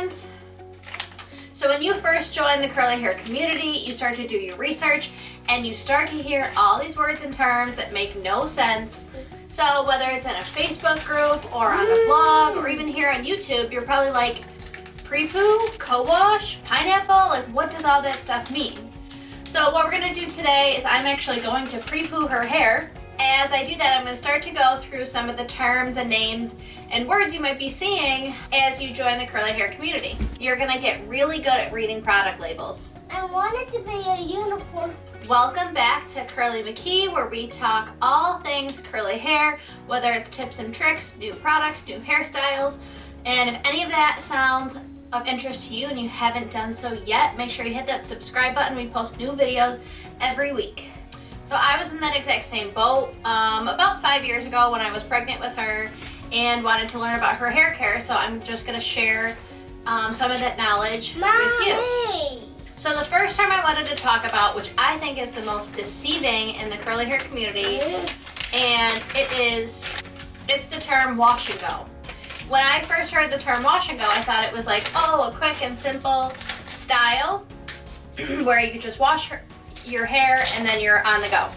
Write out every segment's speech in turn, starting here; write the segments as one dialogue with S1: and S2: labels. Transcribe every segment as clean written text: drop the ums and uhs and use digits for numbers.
S1: parabens. So when you first join the curly hair community, you start to do your research and you start to hear all these words and terms that make no sense. So whether it's in a Facebook group or on a blog or even here on YouTube, you're probably like, pre-poo, co-wash, pineapple, like what does all that stuff mean? So what we're gonna do today is I'm actually going to pre-poo her hair. As I do that, I'm gonna start to go through some of the terms and names and words you might be seeing as you join the curly hair community. You're gonna get really good at reading product labels.
S2: I want it to be a unicorn.
S1: Welcome back to Curly Mckee, where we talk all things curly hair, whether it's tips and tricks, new products, new hairstyles, and if any of that sounds of interest to you and you haven't done so yet, make sure you hit that subscribe button. We post new videos every week. So I was in that exact same boat about 5 years ago when I was pregnant with her and wanted to learn about her hair care, so I'm just going to share some of that knowledge with you. So the first term I wanted to talk about, which I think is the most deceiving in the curly hair community, and it's the term wash and go. When I first heard the term wash and go, I thought it was like, oh, a quick and simple style where you could just wash your hair and then you're on the go.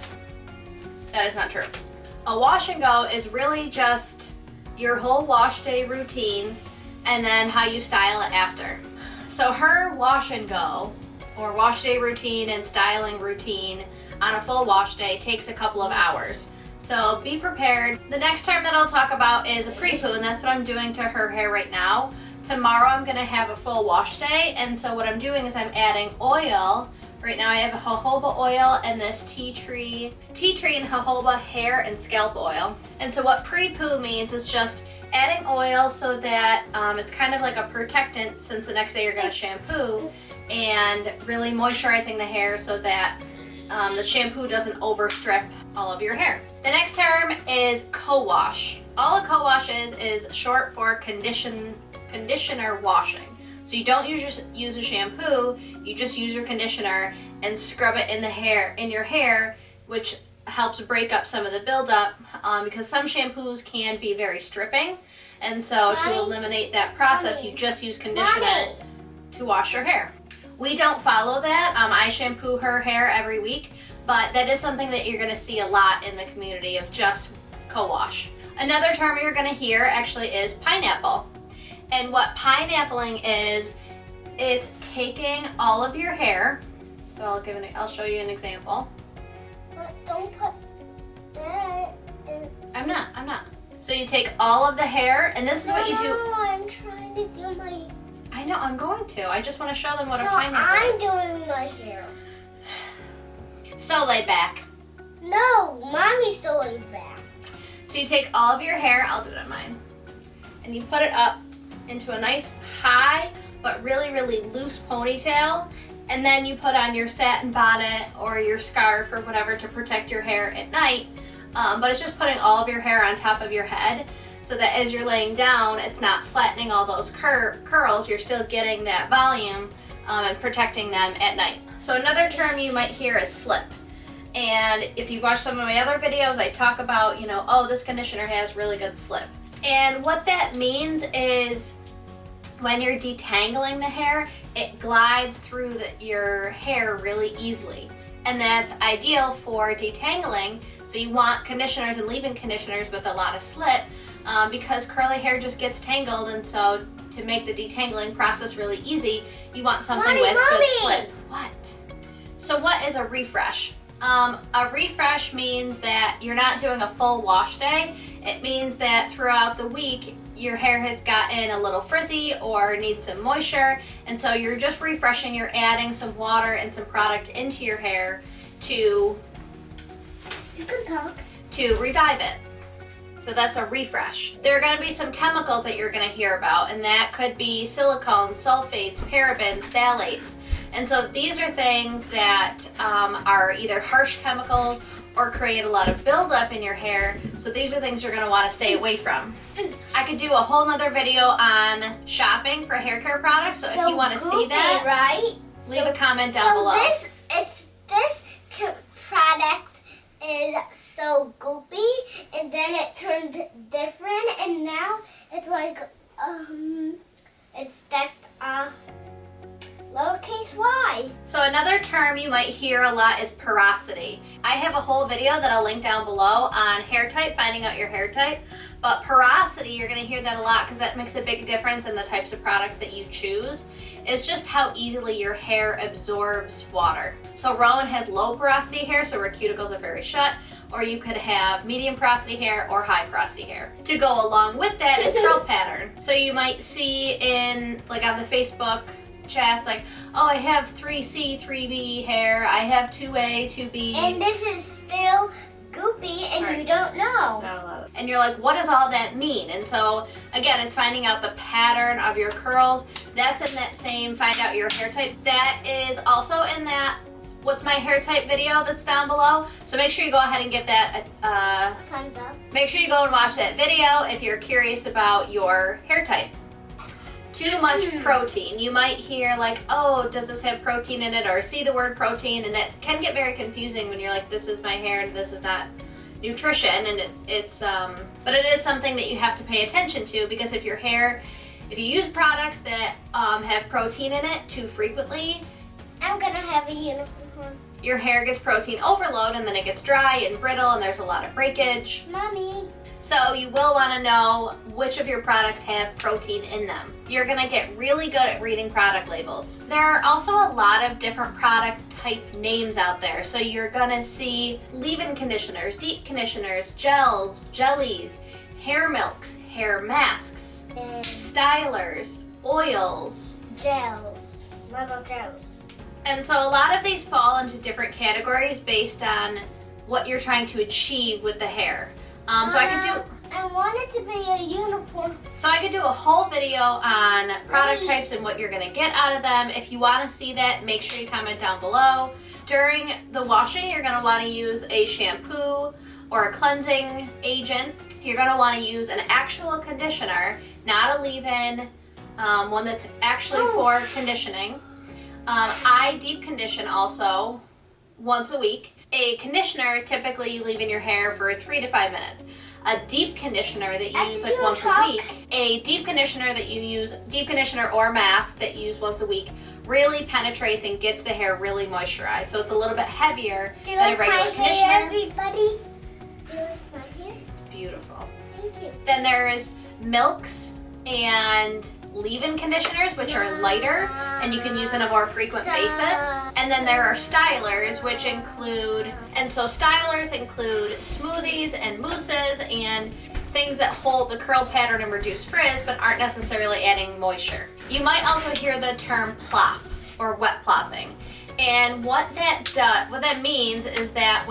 S1: That is not true. A wash and go is really just your whole wash day routine and then how you style it after. So her wash and go, or wash day routine and styling routine on a full wash day takes a couple of hours. So be prepared. The next term that I'll talk about is a pre-poo, and that's what I'm doing to her hair right now. Tomorrow I'm gonna have a full wash day, and so what I'm doing is I'm adding oil. Right now I have a jojoba oil and this tea tree and jojoba hair and scalp oil. And so what pre-poo means is just adding oil so that it's kind of like a protectant since the next day you're gonna shampoo, and really moisturizing the hair so that the shampoo doesn't overstrip all of your hair. The next term is co-wash. All a co-wash is short for conditioner washing. So you don't use a shampoo, you just use your conditioner and scrub it in your hair, which helps break up some of the buildup because some shampoos can be very stripping. And so to eliminate that process, you just use conditioner to wash your hair. We don't follow that. I shampoo her hair every week, but that is something that you're gonna see a lot in the community of just co-wash. Another term you're gonna hear actually is pineapple. And what pineappling is, it's taking all of your hair. So I'll show you an example.
S2: But don't put that in.
S1: I'm not. So you take all of the hair, and this is what you do.
S2: No, I'm trying to do my.
S1: I know, I'm going to. I just want to show them what a pineapple
S2: I'm
S1: is.
S2: doing my hair.
S1: So laid back.
S2: No, mommy's so laid back.
S1: So you take all of your hair, I'll do it on mine, and you put it up into a nice high but really, really loose ponytail, and then you put on your satin bonnet or your scarf or whatever to protect your hair at night. But it's just putting all of your hair on top of your head so that as you're laying down, it's not flattening all those curls. You're still getting that volume and protecting them at night. So another term you might hear is slip. And if you watch some of my other videos, I talk about, oh, this conditioner has really good slip. And what that means is when you're detangling the hair, it glides through your hair really easily. And that's ideal for detangling. So you want conditioners and leave-in conditioners with a lot of slip because curly hair just gets tangled, and so to make the detangling process really easy, you want something with good slip. What? So what is a refresh? A refresh means that you're not doing a full wash day. It means that throughout the week, your hair has gotten a little frizzy or needs some moisture, and so you're just refreshing. You're adding some water and some product into your hair to revive it. So that's a refresh. There are going to be some chemicals that you're going to hear about, and that could be silicones, sulfates, parabens, phthalates. And so these are things that are either harsh chemicals or create a lot of buildup in your hair. So these are things you're going to want to stay away from. I could do a whole nother video on shopping for hair care products. So if you want to see that,
S2: right?
S1: leave a comment down below.
S2: This product is so goopy, and then it turned different, and now it's like that's
S1: So another term you might hear a lot is porosity. I have a whole video that I'll link down below on hair type, finding out your hair type. But porosity, you're going to hear that a lot because that makes a big difference in the types of products that you choose. It's just how easily your hair absorbs water. So Rowan has low porosity hair, so her cuticles are very shut, or you could have medium porosity hair or high porosity hair. To go along with that is curl pattern. So you might see in, like on the Facebook chats, like, oh, I have 3C, 3B hair, I have 2A, 2B.
S2: And this is still goopy and
S1: Right.
S2: you don't know.
S1: And you're like, what does all that mean? And so, again, it's finding out the pattern of your curls. That's in that same find out your hair type. That is also in that what's my hair type video that's down below. So make sure you go ahead and give that a
S2: Thumbs up.
S1: make sure you go and watch that video if you're curious about your hair type. Too much protein. You might hear like, oh, does this have protein in it? Or see the word protein, and that can get very confusing when you're like, this is my hair and this is not nutrition. And but it is something that you have to pay attention to, because if you use products that have protein in it too frequently,
S2: I'm gonna have a unicorn.
S1: your hair gets protein overload and then it gets dry and brittle and there's a lot of breakage.
S2: Mommy.
S1: So you will want to know which of your products have protein in them. You're going to get really good at reading product labels. There are also a lot of different product type names out there. So you're going to see leave-in conditioners, deep conditioners, gels, jellies, hair milks, hair masks,
S2: And
S1: stylers, oils.
S2: gels. Little gels.
S1: And so a lot of these fall into different categories based on what you're trying to achieve with the hair.
S2: I want it to be a unicorn.
S1: So I could do a whole video on product types and what you're going to get out of them. If you want to see that, make sure you comment down below. During the washing, you're going to want to use a shampoo or a cleansing agent. You're going to want to use an actual conditioner, not a leave-in, one that's actually for conditioning. I deep condition also once a week. A conditioner, typically you leave in your hair for 3 to 5 minutes. A deep conditioner that you use like once a week, a deep conditioner or mask that you use once a week really penetrates and gets the hair really moisturized. So it's a little bit heavier than a regular conditioner.
S2: Hair, everybody? Do you like my hair?
S1: It's beautiful.
S2: Thank you.
S1: Then there's milks and leave-in conditioners, which are lighter and you can use on a more frequent basis. And then there are stylers, which include smoothies and mousses and things that hold the curl pattern and reduce frizz but aren't necessarily adding moisture. You might also hear the term plop or wet plopping. And what that means is that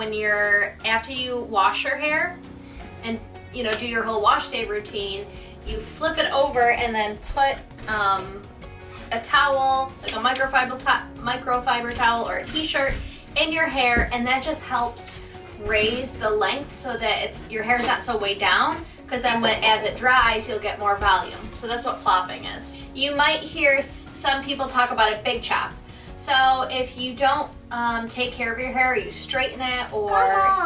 S1: after you wash your hair and do your whole wash day routine, you flip it over and then put a towel, like a microfiber towel or a t-shirt in your hair, and that just helps raise the length so that your hair's not so weighed down, because then as it dries, you'll get more volume. So that's what plopping is. You might hear some people talk about a big chop. So if you don't take care of your hair, you straighten it or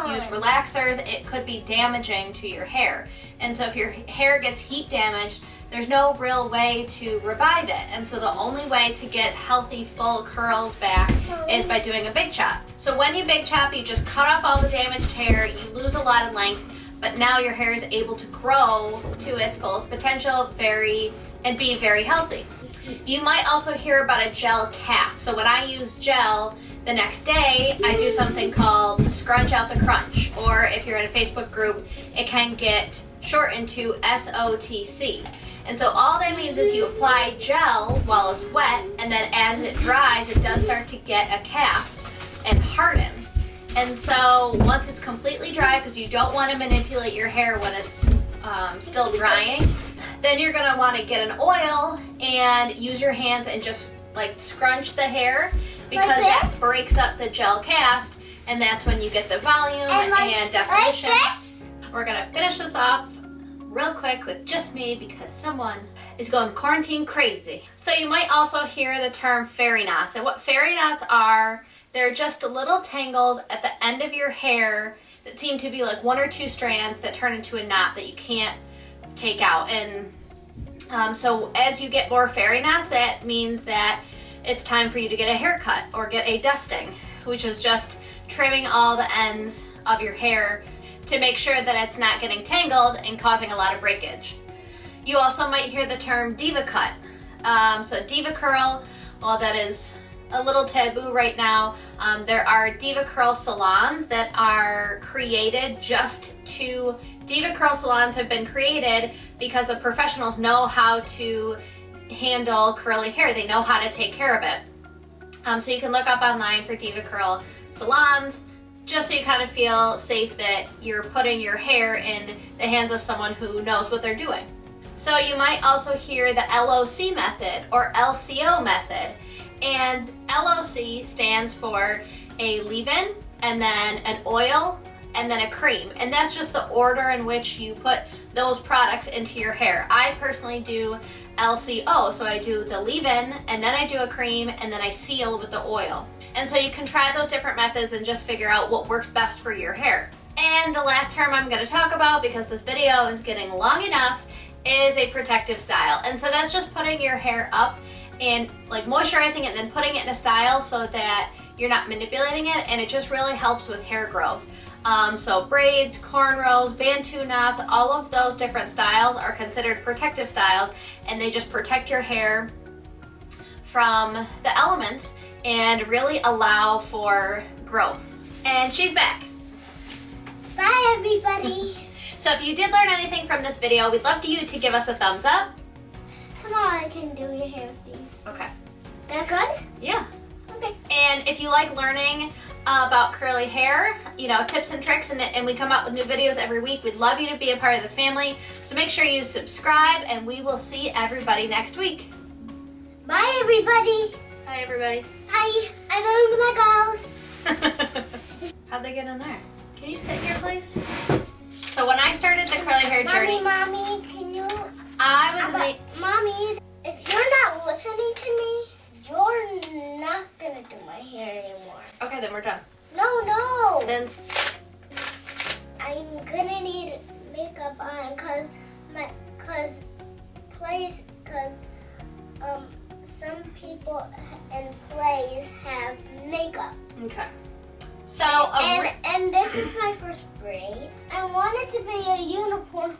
S1: use relaxers, it could be damaging to your hair. And so if your hair gets heat damaged, there's no real way to revive it. And so the only way to get healthy, full curls back is by doing a big chop. So when you big chop, you just cut off all the damaged hair, you lose a lot of length, but now your hair is able to grow to its fullest potential and be very healthy. You might also hear about a gel cast. So when I use gel, the next day I do something called scrunch out the crunch. Or if you're in a Facebook group, it can get shortened to SOTC. And so all that means is you apply gel while it's wet, and then as it dries, it does start to get a cast and harden. And so once it's completely dry, because you don't want to manipulate your hair when it's still drying, then you're going to want to get an oil and use your hands and just like scrunch the hair, because that breaks up the gel cast, and that's when you get the volume and definition. We're going to finish this off real quick with just me because someone is going quarantine crazy. So you might also hear the term fairy knots. And what fairy knots are, they're just little tangles at the end of your hair that seem to be like 1 or 2 strands that turn into a knot that you can't take out. And so as you get more fairy knots, that means that it's time for you to get a haircut or get a dusting, which is just trimming all the ends of your hair to make sure that it's not getting tangled and causing a lot of breakage. You also might hear the term DEVA cut. So DEVA curl, well, that is a little taboo right now. There are DEVA curl salons that are created DEVA curl salons have been created because the professionals know how to handle curly hair. They know how to take care of it. So you can look up online for DEVA curl salons, just so you kind of feel safe that you're putting your hair in the hands of someone who knows what they're doing. So you might also hear the LOC method or LCO method. And LOC stands for a leave-in, and then an oil, and then a cream. And that's just the order in which you put those products into your hair. I personally do LCO, so I do the leave-in, and then I do a cream, and then I seal with the oil. And so you can try those different methods and just figure out what works best for your hair. And the last term I'm going to talk about, because this video is getting long enough, is a protective style. And so that's just putting your hair up and like moisturizing it and then putting it in a style so that you're not manipulating it, and it just really helps with hair growth. So braids, cornrows, bantu knots, all of those different styles are considered protective styles, and they just protect your hair from the elements and really allow for growth. And she's back.
S2: Bye, everybody.
S1: So if you did learn anything from this video, we'd love you to give us a thumbs up.
S2: Tomorrow I can do your hair with these.
S1: Okay.
S2: That good?
S1: Yeah.
S2: Okay.
S1: And if you like learning about curly hair, tips and tricks, and we come out with new videos every week, we'd love you to be a part of the family. So make sure you subscribe, and we will see everybody next week.
S2: Bye, everybody.
S1: Bye, everybody.
S2: Bye. I'm going to my house.
S1: How'd they get in there? Can you sit here, please? So when I started the curly hair journey,
S2: Mommy, can you? Mommy, if you're not listening to me, you're not gonna do my hair anymore.
S1: Okay, then we're done.
S2: No.
S1: Then
S2: I'm gonna need makeup on cause some people in plays have makeup.
S1: okay. So
S2: And this is my first braid. I want it to be a unicorn